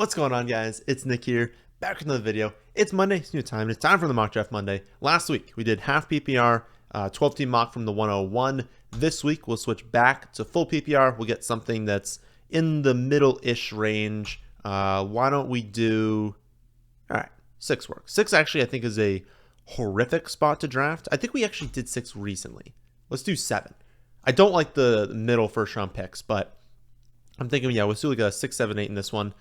What's going on, guys? It's Nick here, back with another video. It's Monday, it's new time, and it's time for the Mock Draft Monday. Last week, we did half PPR, 12-team mock from the 101. This week, we'll switch back to full PPR. We'll get something that's in the middle-ish range. Why don't we do... All right, 6 works. 6 actually, I think, is a horrific spot to draft. I think we actually did 6 recently. Let's do 7. I don't like the middle first-round picks, but I'm thinking, yeah, we'll do like a 6, 7, 8 in this one.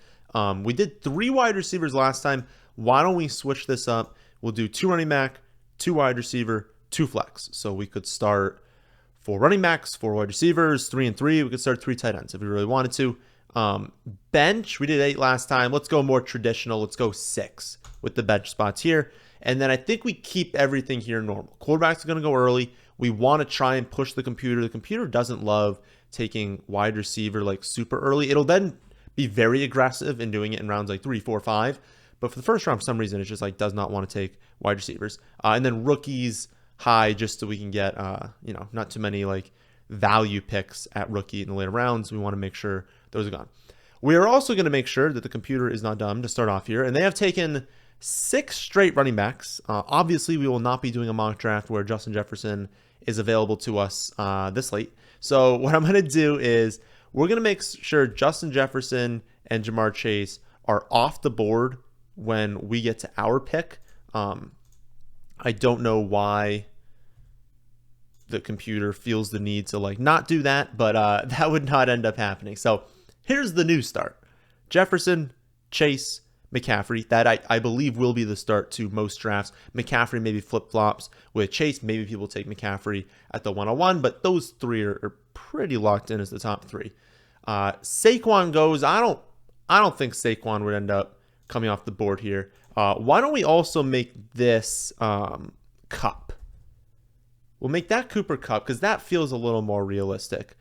We did 3 wide receivers last time. Why don't we switch this up? We'll do 2 running back, 2 wide receiver, 2 flex. So we could start 4 running backs, 4 wide receivers, 3 and 3. We could start 3 tight ends if we really wanted to. Bench, we did 8 last time. Let's go more traditional. Let's go 6 with the bench spots here. And then I think we keep everything here normal. Quarterbacks are going to go early. We want to try and push the computer. The computer doesn't love taking wide receiver like super early. It'll then be very aggressive in doing it in rounds like 3, 4, 5. But for the first round, for some reason, it just like does not want to take wide receivers. And then rookies high, just so we can get, not too many like value picks at rookie in the later rounds. We want to make sure those are gone. We are also going to make sure that the computer is not dumb to start off here. And they have taken 6 straight running backs. Obviously, we will not be doing a mock draft where Justin Jefferson is available to us this late. So what I'm going to do is we're going to make sure Justin Jefferson and Jamar Chase are off the board when we get to our pick. I don't know why the computer feels the need to like not do that, but that would not end up happening. So here's the new start. Jefferson, Chase, McCaffrey. That I believe will be the start to most drafts. McCaffrey maybe flip-flops with Chase. Maybe people take McCaffrey at the 101, but those 3 are pretty locked in as the top 3. Saquon goes. I don't think Saquon would end up coming off the board here. Why don't we also make this Kupp? We'll make that Cooper Kupp because that feels a little more realistic.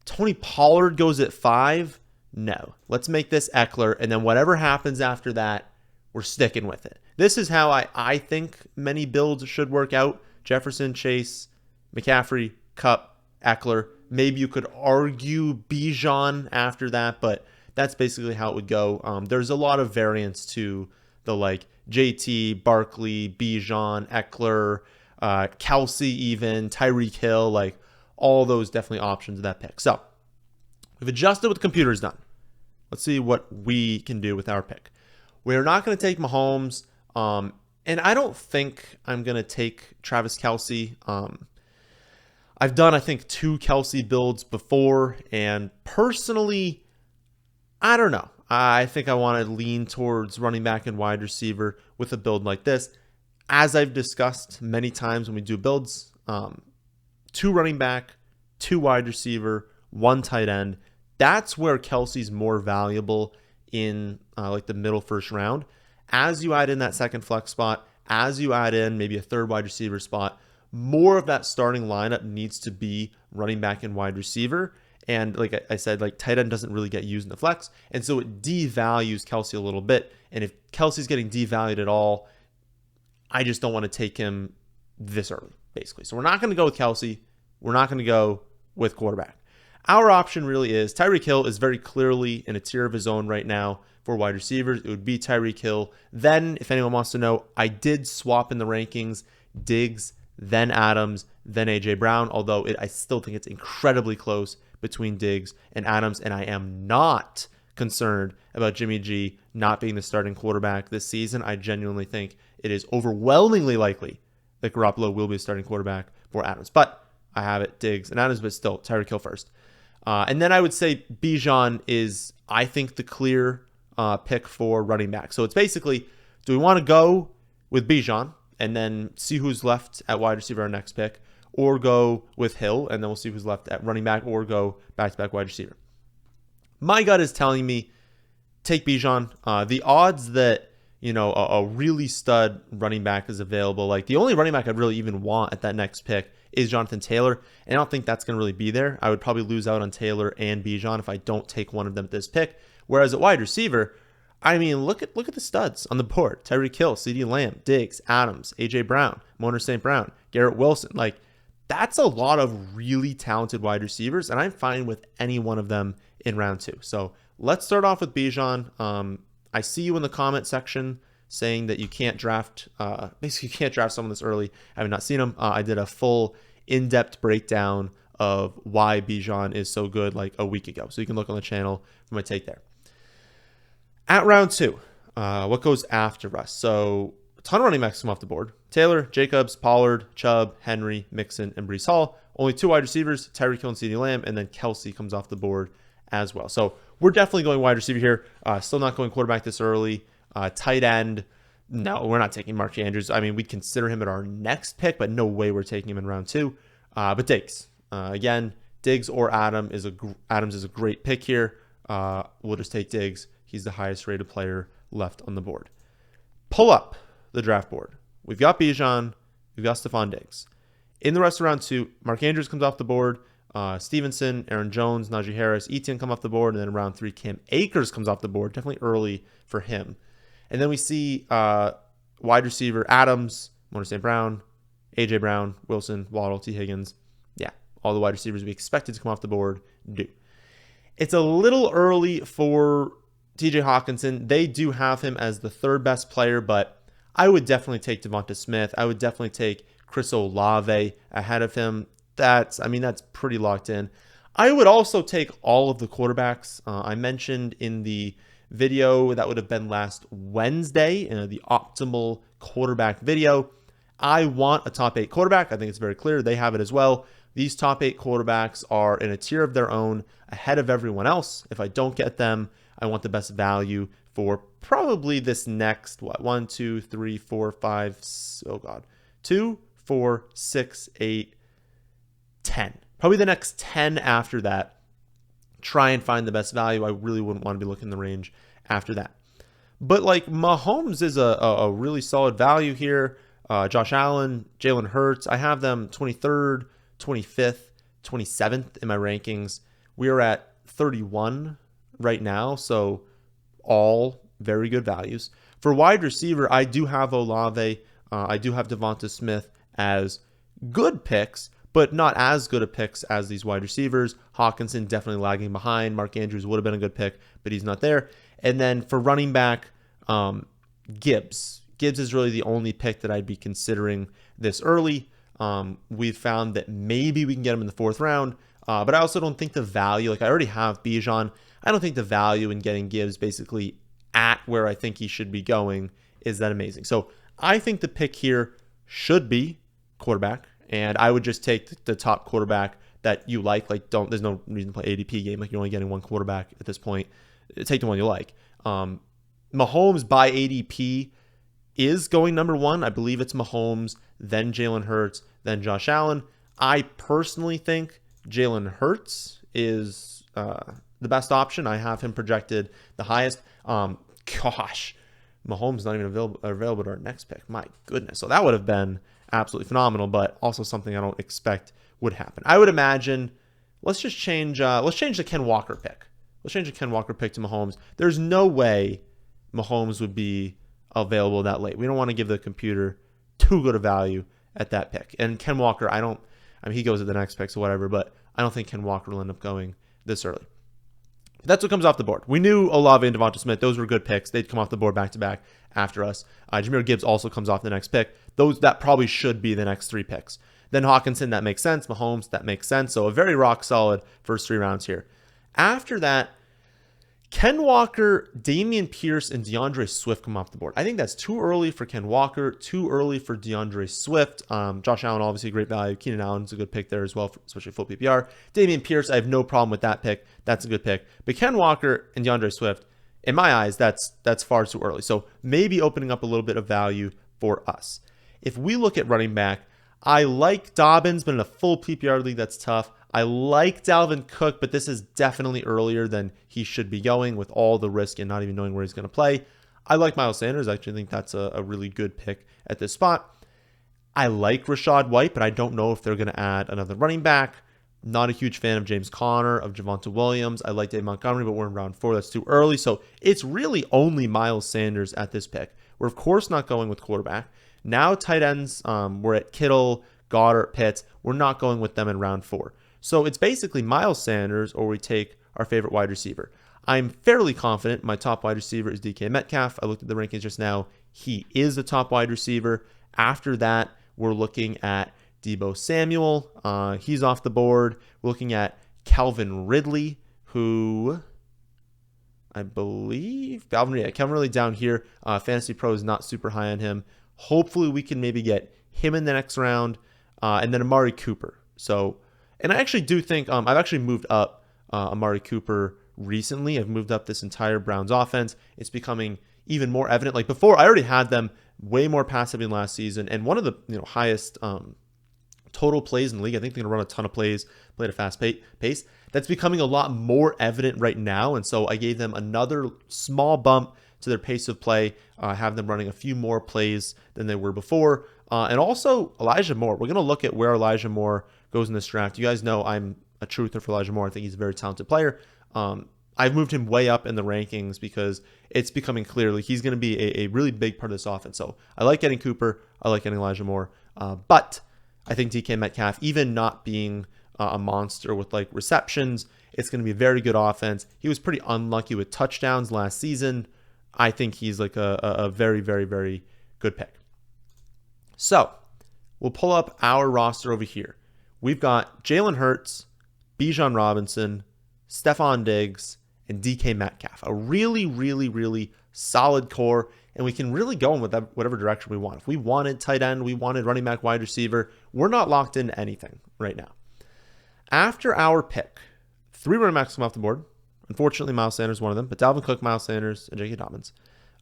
Tony Pollard goes at 5. No, let's make this Eckler, and then whatever happens after that, we're sticking with it. This is how I think many builds should work out. Jefferson, Chase, McCaffrey, Kupp, Eckler. Maybe you could argue Bijan after that, but that's basically how it would go. There's a lot of variance to the like JT, Barkley, Bijan, Eckler, Kelsey even, Tyreek Hill, like all those definitely options of that pick. So we've adjusted what the computer's done. Let's see what we can do with our pick. We're not going to take Mahomes, and I don't think I'm going to take Travis Kelsey. I've done, I think, 2 Kelsey builds before, and personally, I don't know. I think I want to lean towards running back and wide receiver with a build like this. As I've discussed many times when we do builds, 2 running back, 2 wide receiver, 1 tight end. That's where Kelsey's more valuable in like the middle first round. As you add in that second flex spot, as you add in maybe a 3rd wide receiver spot, more of that starting lineup needs to be running back and wide receiver. And like I said, like tight end doesn't really get used in the flex. And so it devalues Kelsey a little bit. And if Kelsey's getting devalued at all, I just don't want to take him this early, basically. So we're not going to go with Kelsey. We're not going to go with quarterback. Our option really is Tyreek Hill is very clearly in a tier of his own right now for wide receivers. It would be Tyreek Hill. Then, if anyone wants to know, I did swap in the rankings, Diggs, then Adams, then A.J. Brown, although I still think it's incredibly close between Diggs and Adams, and I am not concerned about Jimmy G not being the starting quarterback this season. I genuinely think it is overwhelmingly likely that Garoppolo will be the starting quarterback for Adams, but I have it Diggs and Adams, but still Tyreek Hill first. And then I would say Bijan is, I think, the clear pick for running back. So it's basically, do we want to go with Bijan and then see who's left at wide receiver our next pick, or go with Hill and then we'll see who's left at running back, or go back-to-back wide receiver? My gut is telling me take Bijan. The odds that, a really stud running back is available, like the only running back I'd really even want at that next pick is Jonathan Taylor, and I don't think that's going to really be there. I would probably lose out on Taylor and Bijan if I don't take one of them at this pick. Whereas at wide receiver, I mean, look at the studs on the board. Tyreek Hill, CeeDee Lamb, Diggs, Adams, A.J. Brown, Moner St. Brown, Garrett Wilson. Like, that's a lot of really talented wide receivers, and I'm fine with any one of them in round 2. So Let's start off with Bijan. I see you in the comment section saying that you can't draft, basically you can't draft someone this early. I have not seen him. I did a full in-depth breakdown of why Bijan is so good like a week ago. So you can look on the channel for my take there. At round 2, what goes after us? So a ton of running backs come off the board. Taylor, Jacobs, Pollard, Chubb, Henry, Mixon, and Breece Hall. Only 2 wide receivers, Tyreek Hill and CeeDee Lamb, and then Kelsey comes off the board as well. So we're definitely going wide receiver here. Still not going quarterback this early. Tight end, no, we're not taking Mark Andrews. I mean, we'd consider him at our next pick, but no way we're taking him in round 2. But Diggs, again, Diggs or Adams is a great pick here. We'll just take Diggs. He's the highest rated player left on the board. Pull up the draft board. We've got Bijan. We've got Stephon Diggs. In the rest of round 2, Mark Andrews comes off the board. Stevenson, Aaron Jones, Najee Harris, Etienne come off the board. And then in round 3, Cam Akers comes off the board. Definitely early for him. And then we see wide receiver Adams, Amon-Ra St. Brown, A.J. Brown, Wilson, Waddle, T. Higgins. Yeah, all the wide receivers we expected to come off the board do. It's a little early for TJ Hawkinson. They do have him as the 3rd best player, but I would definitely take Devonta Smith. I would definitely take Chris Olave ahead of him. That's pretty locked in. I would also take all of the quarterbacks. I mentioned in the video that would have been last Wednesday, the optimal quarterback video. I want a top 8 quarterback. I think it's very clear they have it as well. These top 8 quarterbacks are in a tier of their own ahead of everyone else. If I don't get them, I want the best value for probably this next, 1, 2, 3, 4, 5, 2, 4, 6, 8, 10. Probably the next 10 after that. Try and find the best value. I really wouldn't want to be looking in the range after that. But like Mahomes is a really solid value here. Josh Allen, Jalen Hurts, I have them 23rd, 25th, 27th in my rankings. We are at 31 right now, so all very good values. For wide receiver, I do have Olave. I do have Devonta Smith as good picks, but not as good a picks as these wide receivers. Hawkinson definitely lagging behind. Mark Andrews would have been a good pick, but he's not there. And then for running back, Gibbs. Gibbs is really the only pick that I'd be considering this early. We've found that maybe we can get him in the 4th round, but I also don't think the value, like I already have Bijan, I don't think the value in getting Gibbs basically at where I think he should be going is that amazing. So I think the pick here should be quarterback, and I would just take the top quarterback that you like. There's no reason to play ADP game. Like you're only getting one quarterback at this point. Take the one you like. Mahomes by ADP is going number 1. I believe it's Mahomes, then Jalen Hurts, then Josh Allen. I personally think Jalen Hurts is the best option. I have him projected the highest. Mahomes not even available to our next pick. My goodness. So that would have been absolutely phenomenal, but also something I don't expect would happen. I would imagine, let's change the Ken Walker pick. Let's change the Ken Walker pick to Mahomes. There's no way Mahomes would be available that late. We don't want to give the computer too good a value at that pick. And Ken Walker, he goes at the next pick, so whatever, but I don't think Ken Walker will end up going this early. That's what comes off the board. We knew Olave and Devonta Smith. Those were good picks. They'd come off the board back-to-back after us. Jahmyr Gibbs also comes off the next pick. That probably should be the next 3 picks. Then Hawkinson, that makes sense. Mahomes, that makes sense. So a very rock-solid first 3 rounds here. After that, Ken Walker, Dameon Pierce, and DeAndre Swift come off the board. I think that's too early for Ken Walker, too early for DeAndre Swift. Josh Allen, obviously great value. Keenan Allen's a good pick there as well, especially full PPR. Dameon Pierce, I have no problem with that pick. That's a good pick. But Ken Walker and DeAndre Swift, in my eyes, that's far too early. So maybe opening up a little bit of value for us. If we look at running back, I like Dobbins, but in a full PPR league, that's tough. I like Dalvin Cook, but this is definitely earlier than he should be going with all the risk and not even knowing where he's going to play. I like Miles Sanders. I actually think that's a really good pick at this spot. I like Rachaad White, but I don't know if they're going to add another running back. Not a huge fan of James Conner, of Javonte Williams. I like Dave Montgomery, but we're in round 4. That's too early. So it's really only Miles Sanders at this pick. We're, of course, not going with quarterback. Now tight ends, we're at Kittle, Goddard, Pitts. We're not going with them in round 4. So it's basically Miles Sanders or we take our favorite wide receiver. I'm fairly confident my top wide receiver is DK Metcalf. I looked at the rankings just now. He is the top wide receiver. After that, we're looking at Deebo Samuel. He's off the board. We're looking at Calvin Ridley, who I believe Calvin Ridley down here. Fantasy Pro is not super high on him. Hopefully we can maybe get him in the next round, and then Amari Cooper. So, and I actually do think I've actually moved up Amari Cooper recently. I've moved up this entire Browns offense. It's becoming even more evident. Like before, I already had them way more passive in last season, and one of the highest total plays in the league. I think they're going to run a ton of plays, play at a fast pace. That's becoming a lot more evident right now, and so I gave them another small bump to their pace of play, have them running a few more plays than they were before. And also Elijah Moore. We're going to look at where Elijah Moore goes in this draft. You guys know I'm a truther for Elijah Moore. I think he's a very talented player. I've moved him way up in the rankings because it's becoming clearly he's going to be a really big part of this offense. So I like getting Cooper. I like getting Elijah Moore. But I think DK Metcalf, even not being a monster with like receptions, it's going to be a very good offense. He was pretty unlucky with touchdowns last season. I think he's like a very, very, very good pick. So we'll pull up our roster over here. We've got Jalen Hurts, Bijan Robinson, Stephon Diggs, and DK Metcalf. A really, really, really solid core, and we can really go in with whatever direction we want. If we wanted tight end, we wanted running back, wide receiver, we're not locked into anything right now. After our pick, 3 running backs come off the board. Unfortunately, Miles Sanders is one of them, but Dalvin Cook, Miles Sanders, and J.K. Dobbins.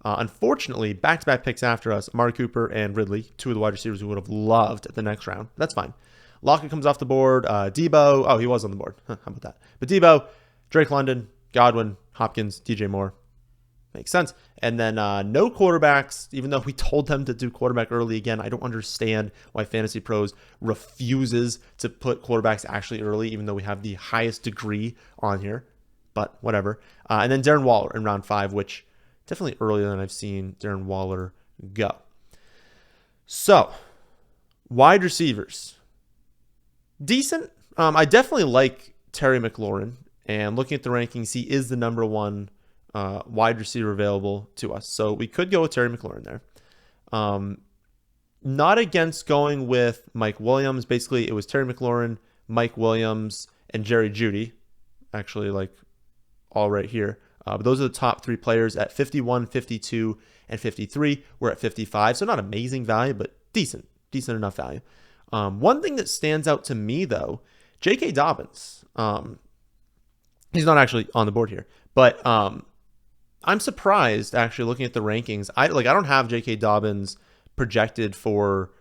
Unfortunately, back-to-back picks after us, Amari Cooper and Ridley, 2 of the wide receivers we would have loved at the next round. That's fine. Lockett comes off the board. Deebo. Oh, he was on the board. How about that? But Deebo, Drake London, Godwin, Hopkins, DJ Moore. Makes sense. And then no quarterbacks, even though we told them to do quarterback early again. I don't understand why Fantasy Pros refuses to put quarterbacks actually early, even though we have the highest degree on here. But whatever. And then Darren Waller in round 5, which definitely earlier than I've seen Darren Waller go. So, wide receivers. Decent. I definitely like Terry McLaurin. And looking at the rankings, he is the number 1 wide receiver available to us. So we could go with Terry McLaurin there. Not against going with Mike Williams. Basically, it was Terry McLaurin, Mike Williams, and Jerry Jeudy. Actually, like all right here. But those are the top 3 players at 51, 52, and 53. We're at 55. So not amazing value, but decent enough value. One thing that stands out to me, though, J.K. Dobbins. He's not actually on the board here, but I'm surprised actually looking at the rankings. I don't have J.K. Dobbins projected for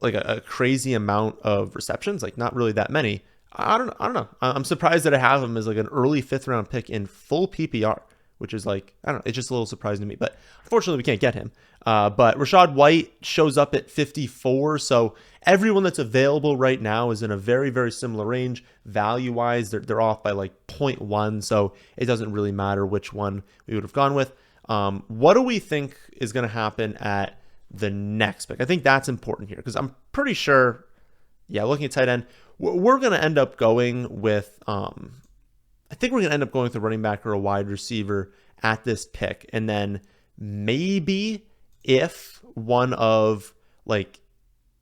like a crazy amount of receptions, like not really that many. I don't know. I'm surprised that I have him as like an early 5th round pick in full PPR, which is like, I don't know, it's just a little surprising to me, but unfortunately we can't get him. But Rachaad White shows up at 54. So everyone that's available right now is in a very, very similar range. Value-wise, they're off by like 0.1. So it doesn't really matter which one we would have gone with. What do we think is going to happen at the next pick? I think that's important here because I'm pretty sure, looking at tight end, we're going to end up going with, I think we're going to end up going with a running back or a wide receiver at this pick. And then maybe if one of like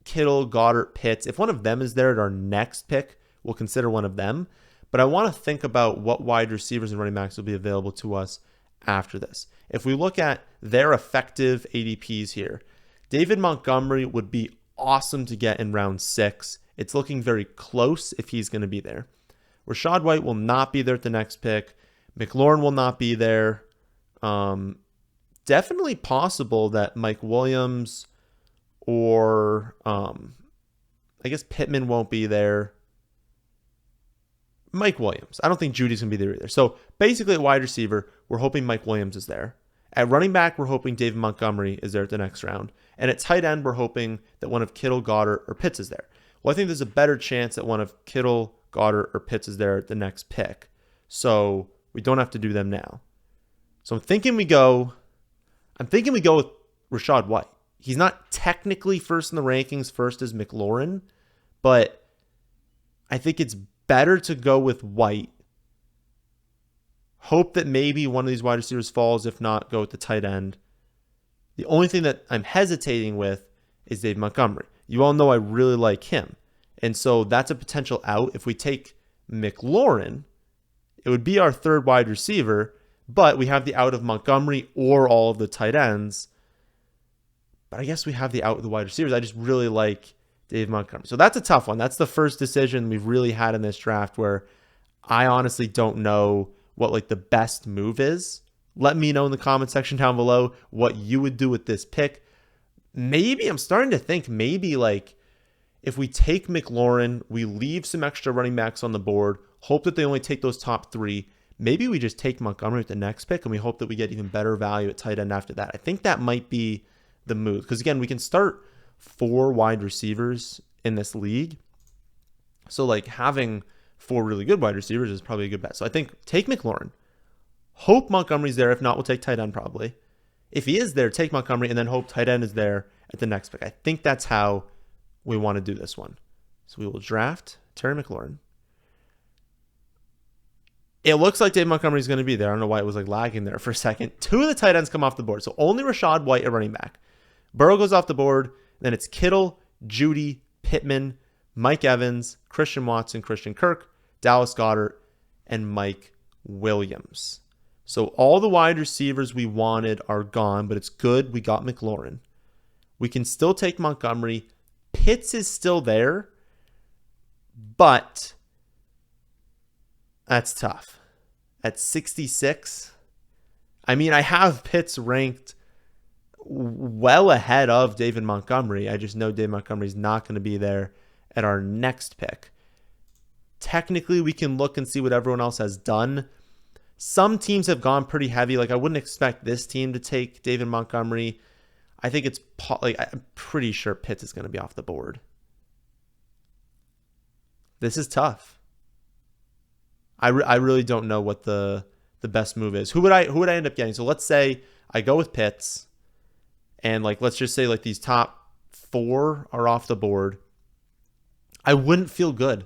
Kittle, Goddard, Pitts, if one of them is there at our next pick, we'll consider one of them. But I want to think about what wide receivers and running backs will be available to us after this. If we look at their effective ADPs here, David Montgomery would be awesome to get in round 6. It's looking very close if he's going to be there. Rachaad White will not be there at the next pick. McLaurin will not be there. Definitely possible that Mike Williams or I guess Pittman won't be there. Mike Williams. I don't think Judy's going to be there either. So basically at wide receiver, we're hoping Mike Williams is there. At running back, we're hoping David Montgomery is there at the next round. And at tight end, we're hoping that one of Kittle, Goddard, or Pitts is there. Well, I think there's a better chance that one of Kittle, Goddard, or Pitts is there at the next pick. So we don't have to do them now. So I'm thinking we go with Rachaad White. He's not technically first in the rankings, first is McLaurin, but I think it's better to go with White. Hope that maybe one of these wide receivers falls. If not, go with the tight end. The only thing that I'm hesitating with is Dave Montgomery. You all know I really like him. And so that's a potential out. If we take McLaurin, it would be our third wide receiver, but we have the out of Montgomery or all of the tight ends. But I guess we have the out of the wide receivers. I just really like Dave Montgomery. So that's a tough one. That's the first decision we've really had in this draft where I honestly don't know what like the best move is. Let me know in the comment section down below what you would do with this pick. Maybe I'm starting to think maybe like if we take McLaurin, we leave some extra running backs on the board, hope that they only take those top three. Maybe we just take Montgomery at the next pick and we hope that we get even better value at tight end after that. I think that might be the move because again, we can start 4 wide receivers in this league. So like having 4 really good wide receivers is probably a good bet. So I think take McLaurin. Hope Montgomery's there. If not, we'll take tight end probably. If he is there, take Montgomery and then hope tight end is there at the next pick. I think that's how we want to do this one. So we will draft Terry McLaurin. It looks like Dave Montgomery is going to be there. I don't know why it was like lagging there for a second. 2 of the tight ends come off the board. So only Rachaad White at running back. Burrow goes off the board. Then it's Kittle, Judy, Pittman, Mike Evans, Christian Watson, Christian Kirk, Dallas Goedert, and Mike Williams. So all the wide receivers we wanted are gone, but it's good we got McLaurin. We can still take Montgomery. Pitts is still there, but that's tough. At 66, I mean, I have Pitts ranked well ahead of David Montgomery. I just know David Montgomery's not going to be there at our next pick. Technically, we can look and see what everyone else has done. Some teams have gone pretty heavy. Like I wouldn't expect this team to take David Montgomery. I think it's like I'm pretty sure Pitts is going to be off the board. This is tough. I really don't know what the best move is. Who would I end up getting? So let's say I go with Pitts, and like let's just say like these top 4 are off the board. I wouldn't feel good.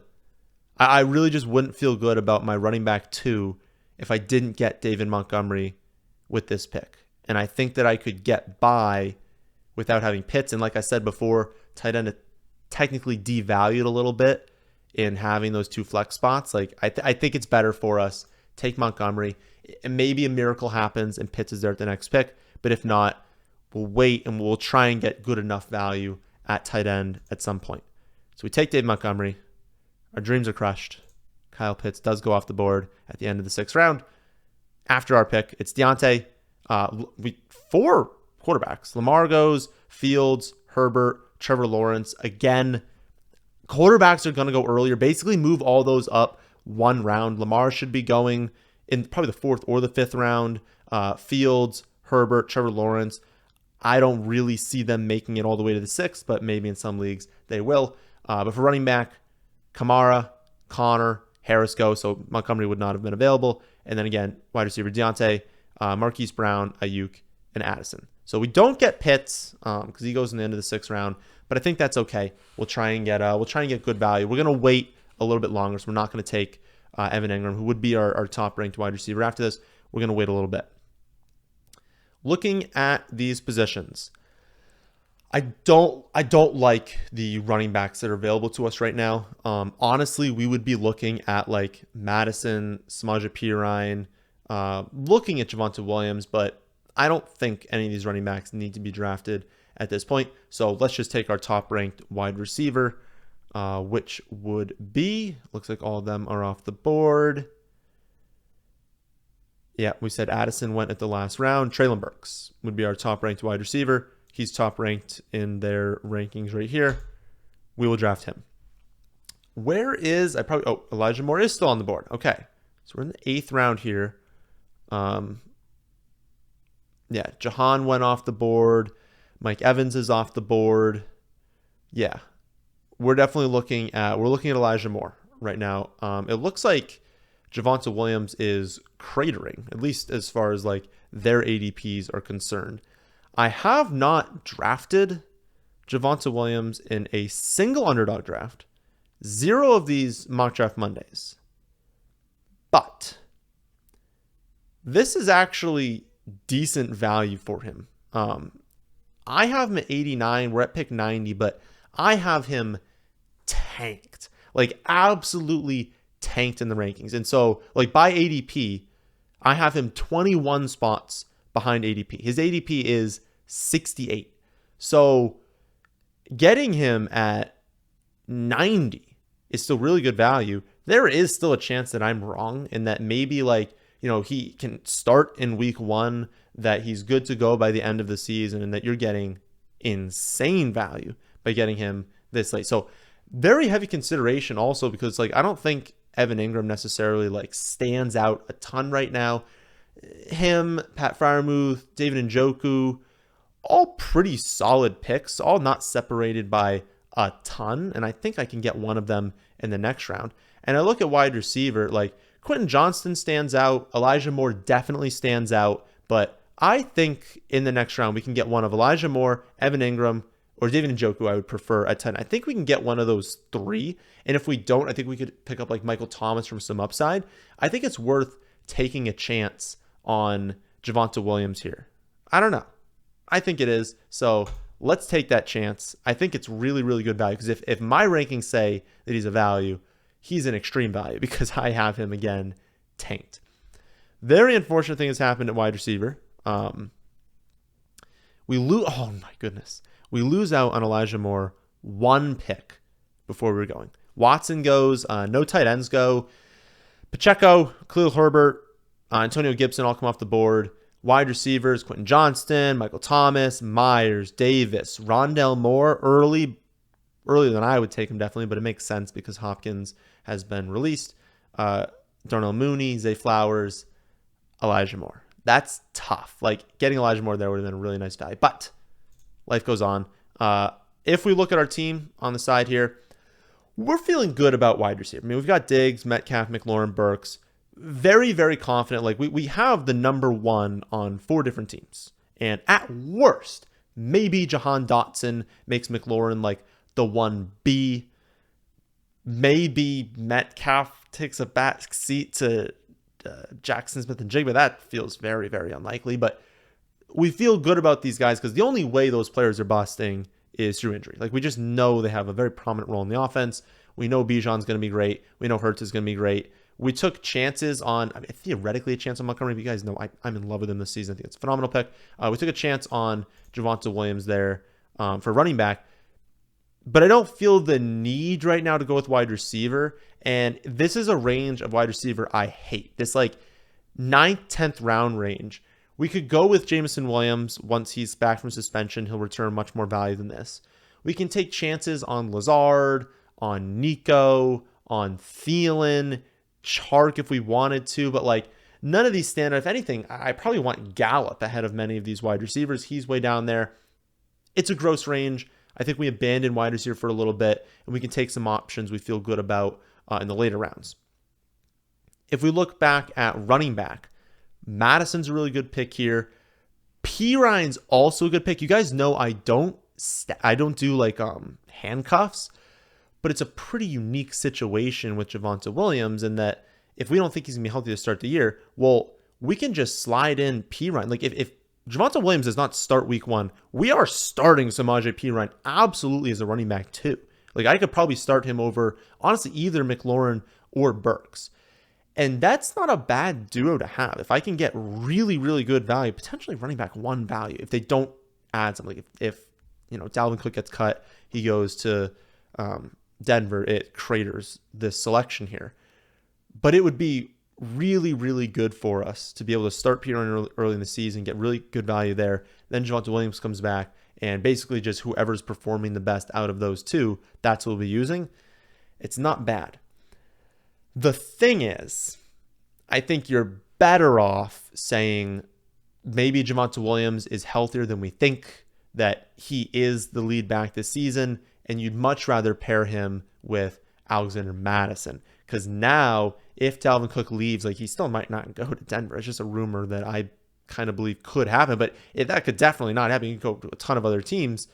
I really just wouldn't feel good about my running back 2 if I didn't get David Montgomery with this pick. And I think that I could get by without having Pitts. And like I said before, tight end technically devalued a little bit in having those 2 flex spots. Like I think it's better for us. Take Montgomery. And maybe a miracle happens and Pitts is there at the next pick. But if not, we'll wait and we'll try and get good enough value at tight end at some point. So we take Dave Montgomery. Our dreams are crushed. Kyle Pitts does go off the board at the end of the 6th round. After our pick, it's Deontay. 4 quarterbacks. Lamar goes, Fields, Herbert, Trevor Lawrence. Again, quarterbacks are going to go earlier. Basically move all those up 1 round. Lamar should be going in probably the 4th or the 5th round. Fields, Herbert, Trevor Lawrence. I don't really see them making it all the way to the 6th, but maybe in some leagues they will. But for running back, Kamara, Connor, Harris go, so Montgomery would not have been available. And then again, wide receiver Deontay, Marquise Brown, Ayuk, and Addison. So we don't get Pitts because he goes in the end of the 6th round, but I think that's okay. We'll try and get good value. We're gonna wait a little bit longer, so we're not gonna take Evan Engram, who would be our top ranked wide receiver after this. We're gonna wait a little bit. Looking at these positions, I don't like the running backs that are available to us right now. Honestly, we would be looking at like Madison, Samaje Perine, looking at Javonte Williams, but I don't think any of these running backs need to be drafted at this point. So let's just take our top ranked wide receiver, which would be, looks like all of them are off the board. Yeah, we said Addison went at the last round. Treylon Burks would be our top ranked wide receiver. He's top ranked in their rankings right here. We will draft him. Where is, Elijah Moore is still on the board. Okay. So we're in the 8th round here. Yeah, Jahan went off the board. Mike Evans is off the board. Yeah. We're definitely looking at Elijah Moore right now. It looks like Javonte Williams is cratering, at least as far as like their ADPs are concerned. I have not drafted Javonte Williams in a single underdog draft. 0 of these mock draft Mondays. But This is actually decent value for him. I have him at 89. We're at pick 90, but I have him tanked. Like, absolutely tanked in the rankings. And so, like, by ADP, I have him 21 spots behind ADP. His ADP is 68. So, getting him at 90 is still really good value. There is still a chance that I'm wrong and that maybe, like, he can start in week 1, that he's good to go by the end of the season, and that you're getting insane value by getting him this late. So very heavy consideration also, because like I don't think Evan Ingram necessarily like stands out a ton right now. Him, Pat Freiermuth, David Njoku, all pretty solid picks, all not separated by a ton, and I think I can get one of them in the next round. And I look at wide receiver, like Quentin Johnston stands out, Elijah Moore definitely stands out, but I think in the next round we can get one of Elijah Moore, Evan Ingram, or David Njoku. I would prefer at 10. I think we can get one of those 3, and if we don't, I think we could pick up like Michael Thomas from some upside. I think it's worth taking a chance on Javonte Williams here. I don't know. I think it is. So let's take that chance. I think it's really, really good value, because if my rankings say that he's a value, he's an extreme value, because I have him again tanked. Very unfortunate thing has happened at wide receiver. We lose. Oh my goodness. We lose out on Elijah Moore 1 pick before we were going. Watson goes. No tight ends go. Pacheco, Khalil Herbert, Antonio Gibson all come off the board. Wide receivers, Quentin Johnston, Michael Thomas, Myers, Davis, Rondell Moore, earlier than I would take him definitely, but it makes sense because Hopkins has been released. Darnell Mooney, Zay Flowers, Elijah Moore. That's tough. Like, getting Elijah Moore there would have been a really nice value, but life goes on. If we look at our team on the side here, we're feeling good about wide receiver. I mean, we've got Diggs, Metcalf, McLaurin, Burks. Very, very confident. Like, we have the number 1 on 4 different teams. And at worst, maybe Jahan Dotson makes McLaurin like the 1B. Maybe Metcalf takes a back seat to Jackson Smith and Jigba. That feels very, very unlikely. But we feel good about these guys because the only way those players are busting is through injury. Like, we just know they have a very prominent role in the offense. We know Bijan's going to be great. We know Hurts is going to be great. We took chances on, I mean, theoretically a chance on Montgomery. You guys know I'm in love with him this season. I think it's a phenomenal pick. We took a chance on Javonte Williams there for running back. But I don't feel the need right now to go with wide receiver. And this is a range of wide receiver I hate. This like 9th, 10th round range. We could go with Jameson Williams. Once he's back from suspension, he'll return much more value than this. We can take chances on Lazard, on Nico, on Thielen, Chark if we wanted to, but like none of these stand out. If anything, I probably want Gallup ahead of many of these wide receivers. He's way down there. It's a gross range. I think we abandon wide receiver for a little bit, and we can take some options we feel good about in the later rounds. If we look back at running back, Madison's a really good pick here. Perine's also a good pick. You guys know I don't do like handcuffs, but it's a pretty unique situation with Javonte Williams in that if we don't think he's going to be healthy to start the year, well, we can just slide in Perine. Like if Javonte Williams does not start week 1, we are starting Samaje Perine absolutely as a running back too. Like I could probably start him over, honestly, either McLaurin or Burks. And that's not a bad duo to have. If I can get really, really good value, potentially running back 1 value, if they don't add something, like if Dalvin Cook gets cut, he goes to Denver, it craters this selection here. But it would be really, really good for us to be able to start Peter early in the season, get really good value there. Then Javonte Williams comes back, and basically just whoever's performing the best out of those 2, that's what we'll be using. It's not bad. The thing is, I think you're better off saying maybe Javonte Williams is healthier than we think, that he is the lead back this season, and you'd much rather pair him with Alexander Mattison. Because now, if Dalvin Cook leaves, like he still might not go to Denver. It's just a rumor that I kind of believe could happen, but that could definitely not happen. You can go to a ton of other teams.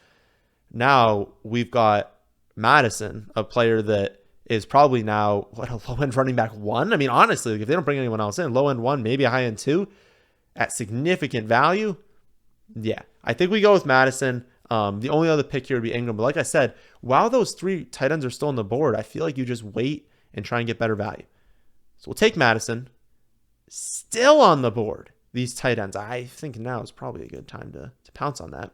Now we've got Madison, a player that is probably now a low-end running back 1. I mean, honestly, like if they don't bring anyone else in, low-end 1, maybe a high-end 2. at significant value, yeah, I think we go with Madison. The only other pick here would be Ingram. But like I said, while those 3 tight ends are still on the board, I feel like you just wait and try and get better value. So we'll take Madison. Still on the board, these tight ends. I think now is probably a good time to pounce on that.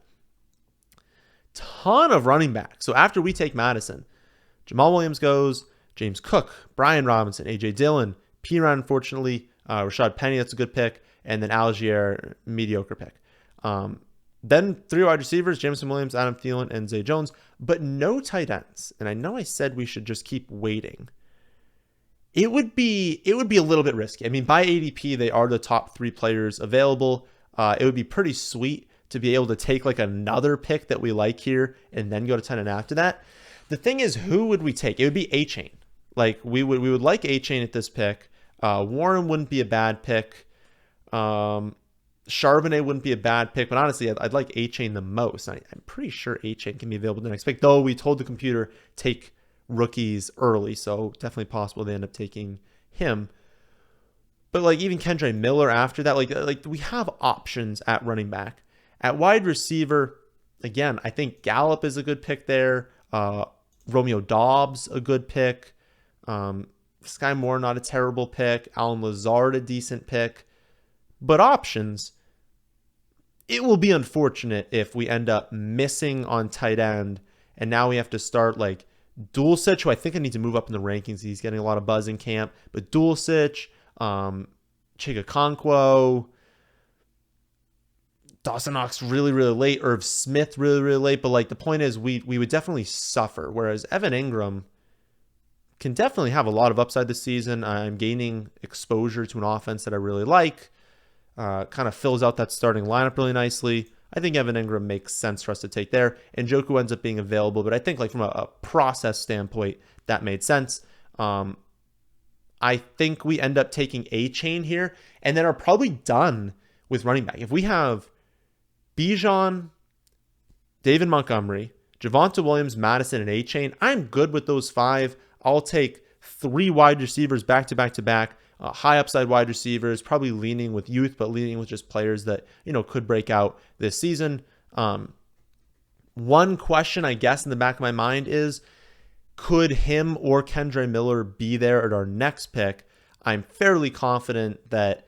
Ton of running backs. So after we take Madison, Jamal Williams goes, James Cook, Brian Robinson, A.J. Dillon, Piran, unfortunately, Rashad Penny, that's a good pick, and then Algier, mediocre pick. Then 3 wide receivers, Jameson Williams, Adam Thielen, and Zay Jones, but no tight ends. And I know I said we should just keep waiting. It would be a little bit risky. I mean, by ADP, they are the top 3 players available. It would be pretty sweet to be able to take like another pick that we like here and then go to 10 and after that. The thing is, who would we take? It would be A-Chain. Like we would like A-Chain at this pick. Warren wouldn't be a bad pick. Charbonnet wouldn't be a bad pick, but honestly, I'd like A-Chain the most. I'm pretty sure A-Chain can be available the next pick, though we told the computer take rookies early, so definitely possible they end up taking him. But like even Kendre Miller after that, like we have options at running back. At wide receiver, again, I think Gallup is a good pick there. Romeo Dobbs, a good pick. Sky Moore, not a terrible pick. Alan Lazard, a decent pick. But options, it will be unfortunate if we end up missing on tight end, and now we have to start like Dulcich, who I think I need to move up in the rankings. He's getting a lot of buzz in camp. But Dulcich, Chigakonkwo, Dawson Knox really, really late. Irv Smith really, really late. But like the point is we would definitely suffer. Whereas Evan Ingram can definitely have a lot of upside this season. I'm gaining exposure to an offense that I really like. Kind of fills out that starting lineup really nicely. I think Evan Ingram makes sense for us to take there. And Njoku ends up being available. But I think like from a process standpoint, that made sense. I think we end up taking A-Chain here and then are probably done with running back. If we have Bijan, David Montgomery, Javonte Williams, Madison, and A-Chain, I'm good with those 5. I'll take 3 wide receivers back to back to back, high upside wide receivers, probably leaning with youth, but leaning with just players that, could break out this season. One question, I guess, in the back of my mind is, could him or Kendre Miller be there at our next pick? I'm fairly confident that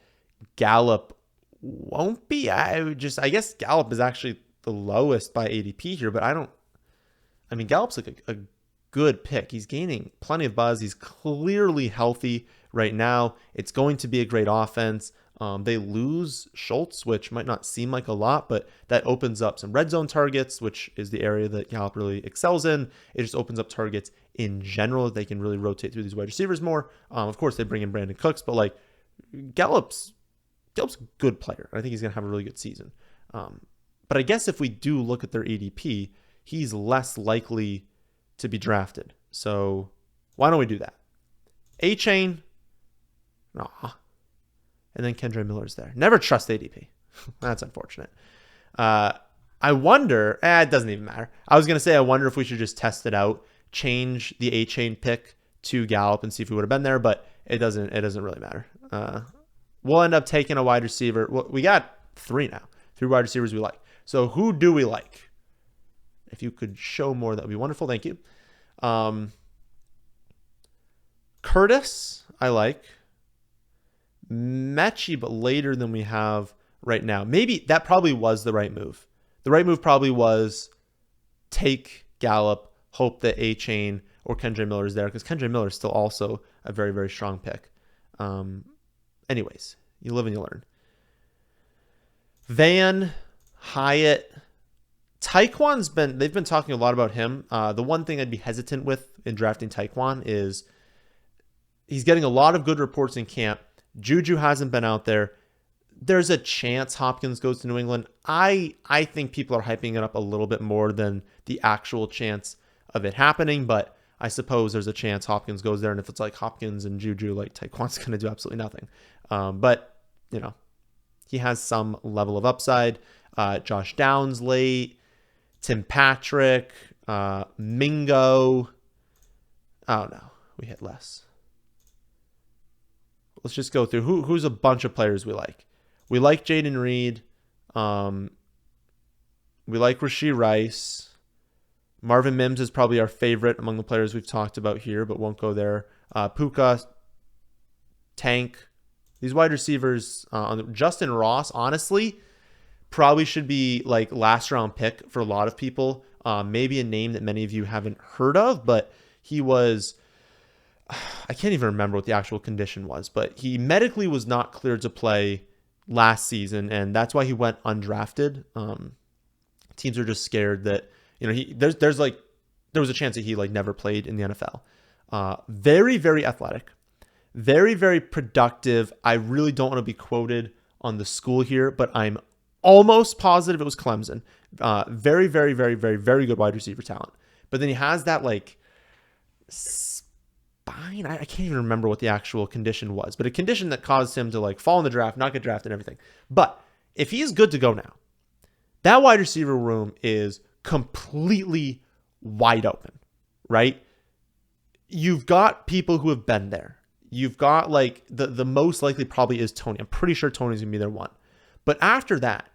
Gallup won't be. I guess Gallup is actually the lowest by ADP here, but Gallup's like a good pick. He's gaining plenty of buzz. He's clearly healthy right now. It's going to be a great offense. They lose Schultz, which might not seem like a lot, but that opens up some red zone targets, which is the area that Gallup really excels in. It just opens up targets in general. They can really rotate through these wide receivers more. Of course, they bring in Brandon Cooks, but like Gallup's a good player. I think he's going to have a really good season. But I guess if we do look at their ADP, he's less likely to be drafted. So why don't we do that? A-Chain, and then Kendre Miller's there. Never trust ADP. That's unfortunate. I wonder, it doesn't even matter. I was going to say, I wonder if we should just test it out, change the A-Chain pick to Gallup and see if we would have been there, but it doesn't really matter. We'll end up taking a wide receiver. Well, we got 3 now, 3 wide receivers we like. So who do we like? If you could show more, that would be wonderful. Thank you. Curtis, I like. Mechie, but later than we have right now. Maybe that probably was the right move. The right move probably was take Gallup, hope that A-Chain or Kendre Miller is there, because Kendre Miller is still also a very, very strong pick. Anyways, you live and you learn. Van, Hyatt, Taekwon's they've been talking a lot about him. The one thing I'd be hesitant with in drafting Taekwon is he's getting a lot of good reports in camp. Juju hasn't been out there. There's a chance Hopkins goes to New England. I think people are hyping it up a little bit more than the actual chance of it happening, but I suppose there's a chance Hopkins goes there, and if it's like Hopkins and Juju, like Taekwon's going to do absolutely nothing. But, he has some level of upside. Josh Downs late, Tim Patrick, Mingo. Oh, no, we hit less. Let's just go through who's a bunch of players we like. We like Jaden Reed. We like Rashee Rice. Marvin Mims is probably our favorite among the players we've talked about here, but won't go there. Puka, Tank. These wide receivers, Justin Ross, honestly, probably should be like last round pick for a lot of people. Maybe a name that many of you haven't heard of, but he was, I can't even remember what the actual condition was, but he medically was not cleared to play last season, and that's why he went undrafted. Teams are just scared that, you know, there was a chance that he like never played in the NFL. Very, very athletic, very, very productive. I really don't want to be quoted on the school here, but I'm almost positive it was Clemson. Very, very, very, very, very good wide receiver talent. But then he has that like spine. I can't even remember what the actual condition was, but a condition that caused him to like fall in the draft, not get drafted and everything. But if he is good to go now, that wide receiver room is completely wide open, right? You've got people who have been there. You've got like the most likely probably is Tony. I'm pretty sure Tony's going to be their one. But after that,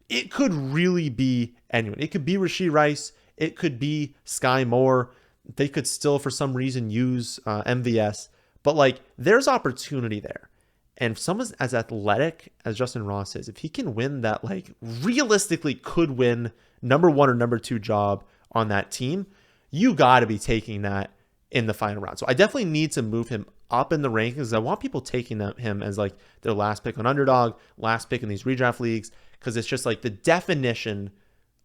it could really be anyone. It could be Rashee Rice. It could be Sky Moore. They could still, for some reason, use MVS. But like, there's opportunity there. And if someone's as athletic as Justin Ross is, if he can win that, like realistically could win number 1 or number 2 job on that team, you got to be taking that in the final round. So I definitely need to move him up in the rankings. I want people taking him as like their last pick on Underdog, last pick in these redraft leagues, because it's just like the definition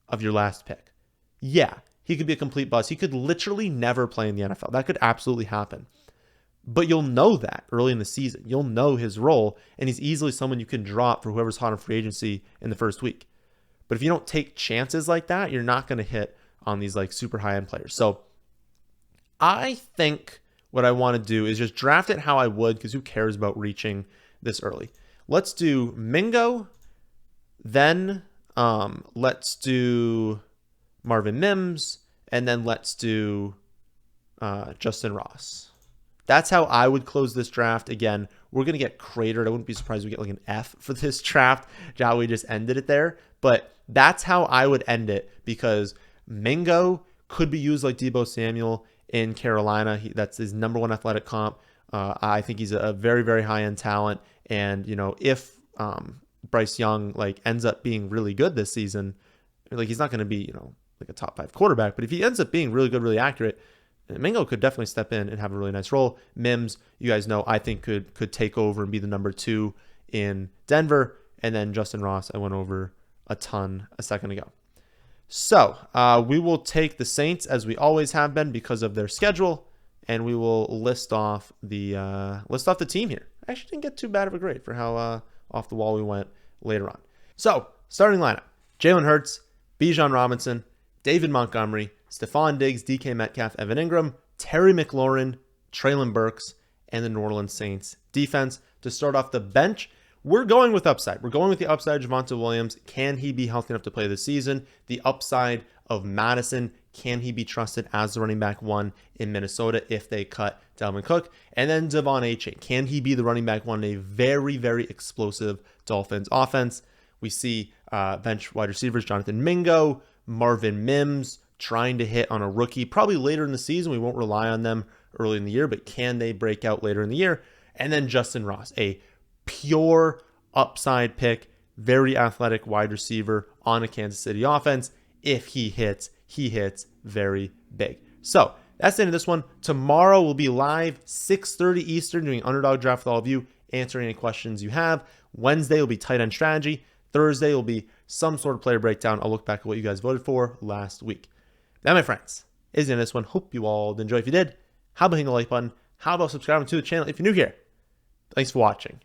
of your last pick. Yeah, he could be a complete bust. He could literally never play in the NFL. That could absolutely happen. But you'll know that early in the season. You'll know his role, and he's easily someone you can drop for whoever's hot in free agency in the first week. But if you don't take chances like that, you're not going to hit on these like super high-end players. So I think what I want to do is just draft it how I would, because who cares about reaching this early? Let's do Mingo, then let's do Marvin Mims, and then let's do Justin Ross. That's how I would close this draft. Again, we're going to get cratered. I wouldn't be surprised if we get like an F for this draft. How we just ended it there. But that's how I would end it, because Mingo could be used like Deebo Samuel in Carolina. That's his number 1 athletic comp. I think he's a very, very high-end talent. And, you know, if Bryce Young like ends up being really good this season, like he's not going to be, you know, like a top 5 quarterback, but if he ends up being really good, really accurate, Mingo could definitely step in and have a really nice role. Mims, you guys know, I think could take over and be the number 2 in Denver. And then Justin Ross, I went over a ton a second ago. So we will take the Saints as we always have been because of their schedule, and we will list off the team here. I actually didn't get too bad of a grade for how off the wall we went later on. So starting lineup: Jalen Hurts, Bijan Robinson, David Montgomery, Stephon Diggs, DK Metcalf, Evan Ingram, Terry McLaurin, Treylon Burks, and the New Orleans Saints defense. To start off the bench, we're going with upside. We're going with the upside of Javonte Williams. Can he be healthy enough to play this season? The upside of Madison. Can he be trusted as the running back 1 in Minnesota if they cut Dalvin Cook? And then Devon Achane. Can he be the running back 1 in a very, very explosive Dolphins offense? We see bench wide receivers Jonathan Mingo, Marvin Mims, trying to hit on a rookie probably later in the season. We won't rely on them early in the year, but can they break out later in the year? And then Justin Ross, a pure upside pick, very athletic wide receiver on a Kansas City offense. If he hits very big. So that's the end of this one. Tomorrow we'll be live 6:30 Eastern doing Underdog Draft with all of you, answering any questions you have. Wednesday will be tight end strategy. Thursday will be some sort of player breakdown. I'll look back at what you guys voted for last week. That, my friends, is the end of this one. Hope you all enjoy. If you did, how about hitting the like button? How about subscribing to the channel if you're new here? Thanks for watching.